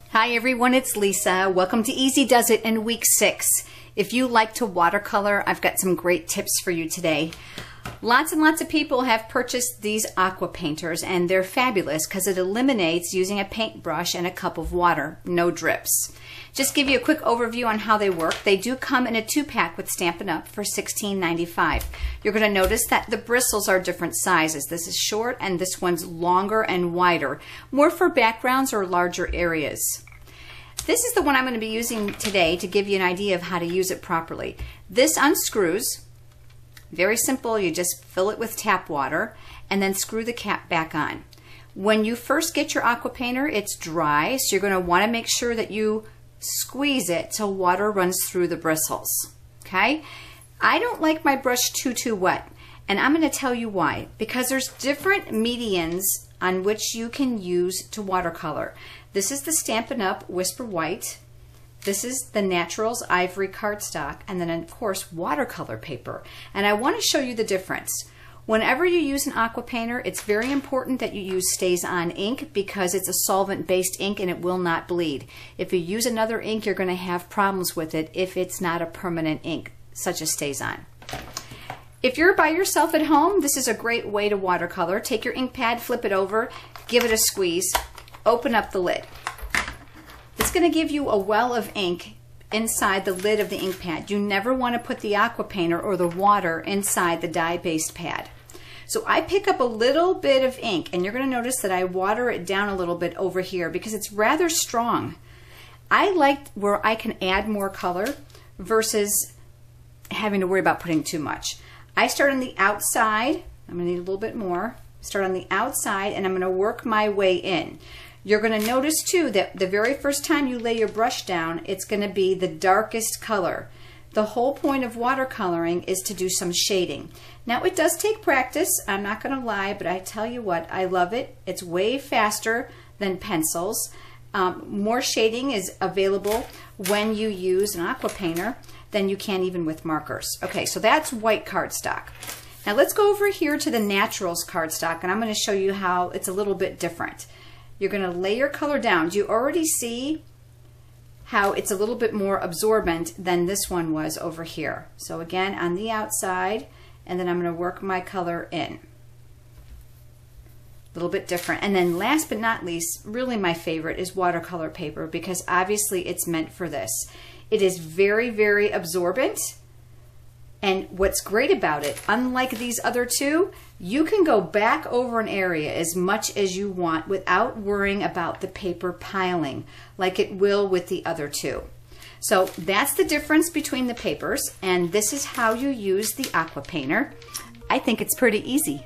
Hi everyone, it's Lisa. Welcome to Easy Does It in week 6. If you like to watercolor, I've got some great tips for you today. Lots and lots of people have purchased these Aqua Painters and they're fabulous because it eliminates using a paintbrush and a cup of water, no drips. Just give you a quick overview on how they work. They do come in a 2-pack with Stampin' Up! For $16.95. You're going to notice that the bristles are different sizes. This is short and this one's longer and wider, more for backgrounds or larger areas. This is the one I'm going to be using today to give you an idea of how to use it properly. This unscrews. Very simple. You just fill it with tap water and then screw the cap back on. When you first get your Aqua Painter, it's dry, so you're going to want to make sure that you squeeze it till water runs through the bristles. Okay? I don't like my brush too wet, and I'm going to tell you why. Because there's different mediums on which you can use to watercolor. This is the Stampin' Up! Whisper White. This is the Naturals Ivory cardstock, and then of course watercolor paper. And I want to show you the difference. Whenever you use an Aqua Painter, it's very important that you use Stays-On ink because it's a solvent-based ink and it will not bleed. If you use another ink, you're going to have problems with it if it's not a permanent ink, such as Stays-On. If you're by yourself at home, this is a great way to watercolor. Take your ink pad, flip it over, give it a squeeze, open up the lid. It's going to give you a well of ink inside the lid of the ink pad. You never want to put the Aqua Painter or the water inside the dye-based pad. So I pick up a little bit of ink, and you're going to notice that I water it down a little bit over here because it's rather strong. I like where I can add more color versus having to worry about putting too much. I start on the outside. I'm going to need a little bit more. Start on the outside, and I'm going to work my way in. You're going to notice too that the very first time you lay your brush down, it's going to be the darkest color. The whole point of watercoloring is to do some shading. Now it does take practice, I'm not going to lie, but I tell you what, I love it. It's way faster than pencils. More shading is available when you use an Aqua Painter than you can even with markers. Okay, so that's white cardstock. Now let's go over here to the Naturals cardstock, and I'm going to show you how it's a little bit different. You're going to lay your color down. Do you already see how it's a little bit more absorbent than this one was over here? So again, on the outside, and then I'm going to work my color in. A little bit different. And then last but not least, really my favorite is watercolor paper because obviously it's meant for this. It is very, very absorbent. And what's great about it, unlike these other two, you can go back over an area as much as you want without worrying about the paper piling like it will with the other two. So that's the difference between the papers, and this is how you use the Aqua Painter. I think it's pretty easy.